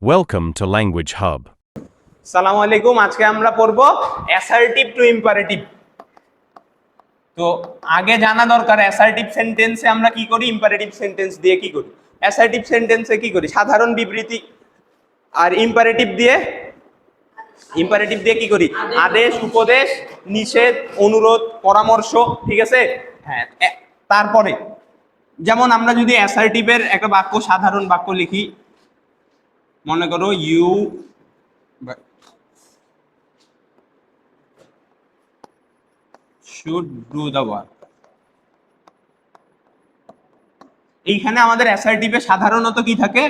Welcome to Language Hub. সালামু আলাইকুম। আজকে আমরা পড়ব অ্যাসার্টিভ টু ইম্পারেটিভ। তো আগে জানা দরকার অ্যাসার্টিভ সেন্টেন্সে আমরা কি করি, ইম্পারেটিভ সেন্টেন্স দিয়ে কি করি। অ্যাসার্টিভ সেন্টেন্সে কি করি, সাধারণ বিবৃতি। আর ইম্পারেটিভ দিয়ে কি করি, আদেশ, উপদেশ, নিষেধ, অনুরোধ, পরামর্শ। ঠিক আছে। হ্যাঁ, তারপরে যেমন আমরা যদি অ্যাসার্টিভের একটা বাক্য, সাধারণ বাক্য লিখি, মনে করো you should do the work। এইখানে আমাদের অ্যাসার্টিভে সাধারণত কি থাকে,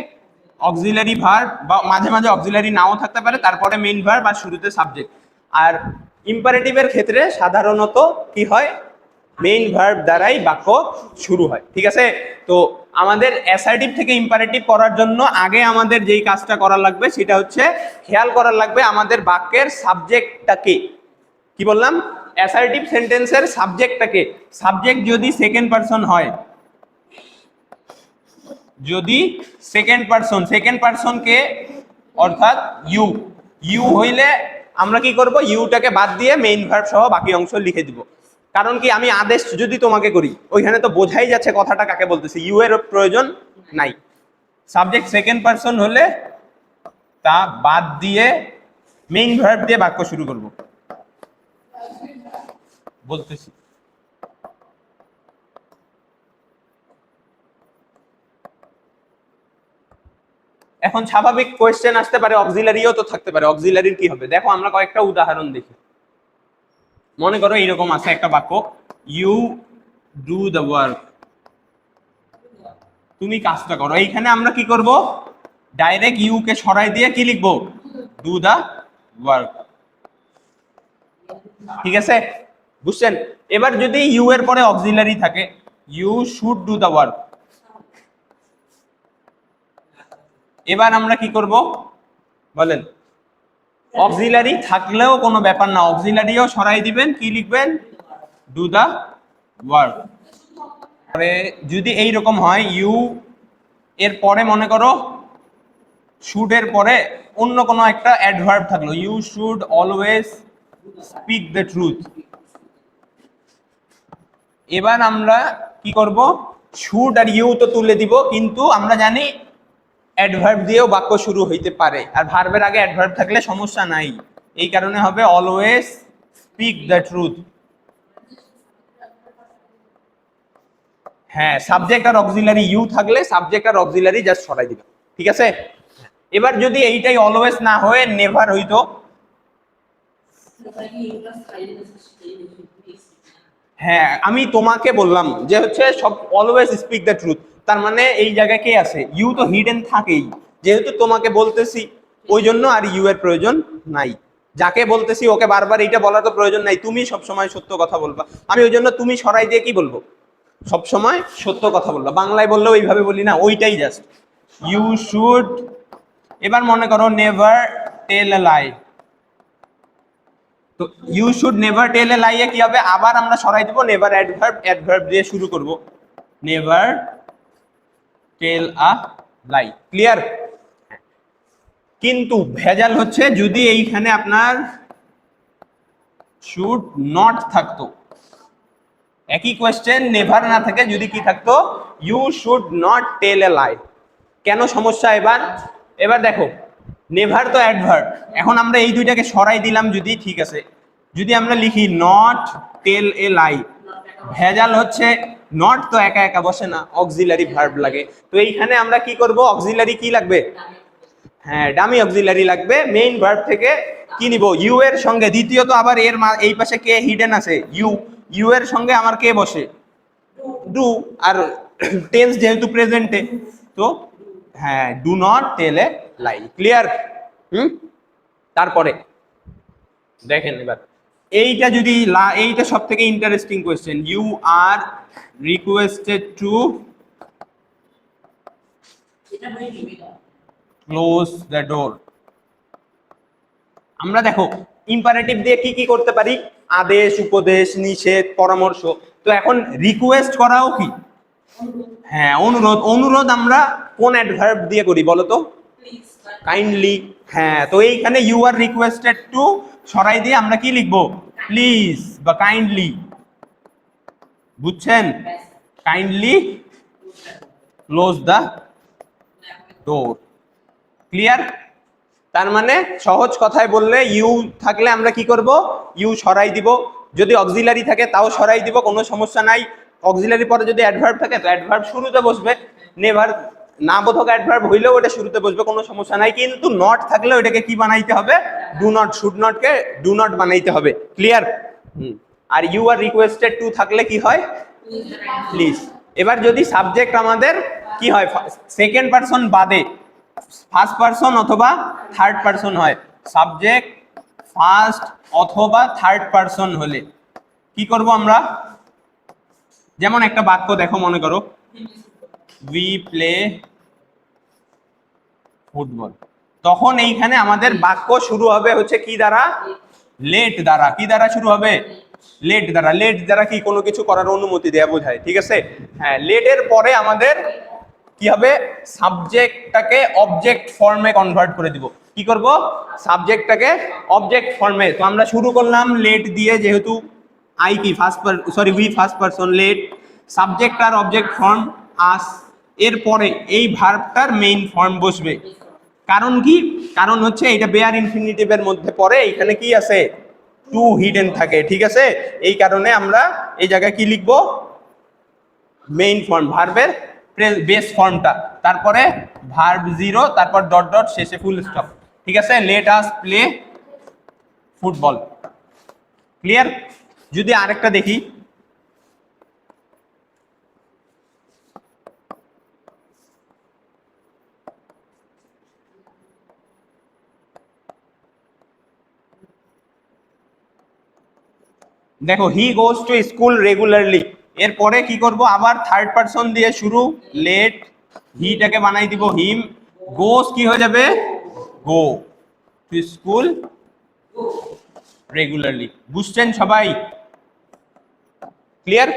অক্সিলারি ভার্ব, বা মাঝে মাঝে অক্সিলারি নাও থাকতে পারে, তারপরে মেইন ভার্ব আর শুরুতে সাবজেক্ট। আর ইম্পারেটিভের ক্ষেত্রে সাধারণত কি হয়, মেইন ভার্ব দ্বারাই বাক্য শুরু হয়। ঠিক আছে। তো আমাদের অ্যাসার্টিভ থেকে ইম্পারেটিভ করার জন্য আগে আমাদের যেই কাজটা করা লাগবে সেটা হচ্ছে খেয়াল করা লাগবে আমাদের বাক্যের সাবজেক্টটাকে। কি বললাম, অ্যাসার্টিভ সেন্টেন্সের সাবজেক্টটাকে। সাবজেক্ট যদি সেকেন্ড পারসন হয়, যদি সেকেন্ড পারসনকে অর্থাৎ ইউ হইলে আমরা কি করব, ইউটাকে বাদ দিয়ে মেইন ভার্ব সহ বাকি অংশ লিখে দিব। কারণ কি, আমি আদেশ যদি তোমাকে করি, ওইখানে তো বোঝাই যাচ্ছে কথাটা কাকে বলতেছি, ইউ এর প্রয়োজন নাই। সাবজেক্ট সেকেন্ড পারসন হলে তা বাদ দিয়ে মেইন ভার্ব দিয়ে বাক্য শুরু করব। বলতেছি এখন স্বাভাবিক কোয়েশ্চেন আসতে পারে, অক্সিলারিও তো থাকতে পারে, অক্সিলারির কি হবে। দেখো আমরা কয়েকটা উদাহরণ দেখি। মনে করো এইরকম আছে একটা বাক্য, ইউ ডু দ্য ওয়ার্ক, তুমি কাজটা করো। এইখানে আমরা কি করব, ডাইরেক্ট ইউ কে সরাই দিয়ে কি লিখবো, ডু দ্য ওয়ার্ক। ঠিক আছে, বুঝছেন। এবার যদি ইউ এর পরে অক্সিলারি থাকে, you should do the work, এবার আমরা কি করব বলেন, অক্সিলারি থাকলেও কোনো ব্যাপার না, অক্সিলারিও সরাই দিবেন, কি লিখবেন, ডু দ্য ওয়ার্ক। পরে যদি এই রকম হয়, ইউ এর পরে মনে করো শুড এর পরে অন্য কোনো একটা অ্যাডভার্ব থাকলো, you should always speak the truth. এবার আমরা কি করব, শুড আর ইউ তো তুলে দিব, কিন্তু আমরা জানি অ্যাডভার্ব দিয়েও বাক্য শুরু হইতে পারে, আর ভার্বের আগে অ্যাডভার্ব থাকলে সমস্যা নাই। এই কারণে হবে অলওয়েজ স্পিক দ্য ট্রুথ। হ্যাঁ, সাবজেক্ট আর অক্সিলারি ইউ থাকলে সাবজেক্ট আর অক্সিলারি জাস্ট সরাই দিবে। ঠিক আছে। এবার যদি এইটাই অলওয়েজ না হয়ে নেভার হইতো, হ্যাঁ আমি তোমাকে বললাম যে হচ্ছে সব অলওয়েজ স্পিক দ্য ট্রুথ, তার মানে এই জায়গায় কে আছে, ইউ তো হিডেন থাকেই, যেহেতু তোমাকে বলতেছি ওই জন্য আর ইউ এর প্রয়োজন নাই। যাকে বলতেছি ওকে বারবার এইটা বলার তো প্রয়োজন নাই, তুমি সব সময় সত্য কথা বলবা, আমি ওই জন্য তুমি সরাই দিয়ে কি বলবো, সব সময় সত্য কথা বলবা। বাংলায় বললেও এইভাবে বলি না, ওইটাই জাস্ট ইউ শুড। এবার মনে করো নেভার টেল এ লাই, তো you should never tell a লাই এ কি হবে, আবার আমরা সরাই দিব নেভার অ্যাডভার্ব দিয়ে শুরু করব, নেভার টেল আ লাই। ক্লিয়ার। কিন্তু ভেজাল হচ্ছে যদি এইখানে আপনার শুড নট থাকতো, একই কোয়েশ্চেন নেভার না থাকে যদি কি থাকতো, you should not tell a লাই। কেন সমস্যা এবার দেখো, নেভার তো অ্যাডভার্ব, এখন আমরা এই দুইটাকে সরাই দিলাম যদি, ঠিক আছে। যদি আমরা লিখি নট টেল এ লাই, ভেজাল হচ্ছে নট তো একা একা বসে না, অক্সিলারি ভার্ব লাগে। তো এইখানে আমরা কি করব, অক্সিলারি কি লাগবে, হ্যাঁ ডামি অক্সিলারি লাগবে। মেইন ভার্ব থেকে কি নিব, ইউ এর সঙ্গে, দ্বিতীয়ত আবার এর এই পাশে কে হিডেন আছে, ইউ এর সঙ্গে আমার কে বসে, ডু। আর টেন্স যেহেতু প্রেজেন্টে, তো হ্যাঁ do not tell a lie. Clear. তারপরে দেখেন এবার এইটা যদি এইটা সব থেকে interesting question, you are requested to close the door. আমরা দেখো ইম্পারেটিভ দিয়ে কি কি করতে পারি, আদেশ, উপদেশ, নিষেধ, পরামর্শ। তো এখন রিকোয়েস্ট করাও কি, হ্যাঁ অনুরোধ। অনুরোধ আমরা কোন অ্যাডভার্ব দিয়ে করি বলো তো, কাইন্ডলি। হ্যাঁ, তো এইখানে ইউ আর রিকোয়েস্টেড টু সরাই দিয়ে আমরা কি লিখবো, প্লিজ বা কাইন্ডলি। বুঝছেন? Kindly close the door. Clear? তার মানে সহজ কথায় বললে ইউ থাকলে আমরা কি করব, ইউ সরাই দিব। যদি অক্সিলারি থাকে তাও সরাই দিব, কোনো সমস্যা নাই। অক্সিলারি পরে যদি অ্যাডভার্ব থাকে তো অ্যাডভার্ব শুরুতে বসবে। নেভার না বোধক অ্যাডভার্ব হইলেও ওটা শুরুতে বসবে, কোনো সমস্যা নাই। কিন্তু নট থাকলে ওটাকে কি বানাইতে হবে, ডু নট, শুড নট কে ডু নট বানাইতে হবে। ক্লিয়ার? আর ইউ আর রিকোয়েস্টেড টু থাকলে কি হয়, প্লিজ। এবার যদি সাবজেক্ট আমাদের কি হয়, সেকেন্ড পারসন বাদে ফার্স্ট পারসন অথবা থার্ড পারসন হয়, সাবজেক্ট ফার্স্ট অথবা থার্ড পারসন হলে কি করব আমরা, যেমন একটা বাক্য দেখো, মনে করো উই প্লে ফুটবল, তখন এইখানে আমাদের বাক্য শুরু হবে হচ্ছে কি দ্বারা, লেট দ্বারা। কি দ্বারা শুরু হবে, লেট দ্বারা। লেট দ্বারা কি কোনো কিছু করার অনুমতি দেয়া বোঝায়, ঠিক আছে? হ্যাঁ, লেটের পরে আমাদের কি হবে, সাবজেক্টটাকে অবজেক্ট ফর্মে কনভার্ট করে দিব। কি করব, সাবজেক্টটাকে অবজেক্ট ফর্মে। তো আমরা শুরু করলাম লেট দিয়ে, যেহেতু আই কি first we first person, let, subject আর অবজেক্ট ফর্ম আস, এরপরে এই ভার্বটার মেইন ফর্ম বসবে। কারণ কি, কারণ হচ্ছে এটা বেয়ার ইনফিনিটিভের মধ্যে পড়ে, এখানে কি আছে, টু হিডেন থাকে, ঠিক আছে? এই কারণে আমরা এই জায়গায় কি লিখবো, মেইন ফর্ম, ভার্বের বেস ফর্মটা, তারপরে ভার্ব জিরো, তারপর ডট ডট, শেষে ফুল স্টপ, ঠিক আছে? Let us play football. Clear? যদি আরেকটা দেখি, দেখো হি গোজ টু স্কুল রেগুলারলি, এরপরে কি করব, আবার থার্ড পারসন দিয়ে শুরু, লেট, হিটাকে বানাই দিব হিম, গোজ কি হয়ে যাবে, গো টু স্কুল রেগুলারলি। বুঝছেন সবাই? ক্লিয়ার?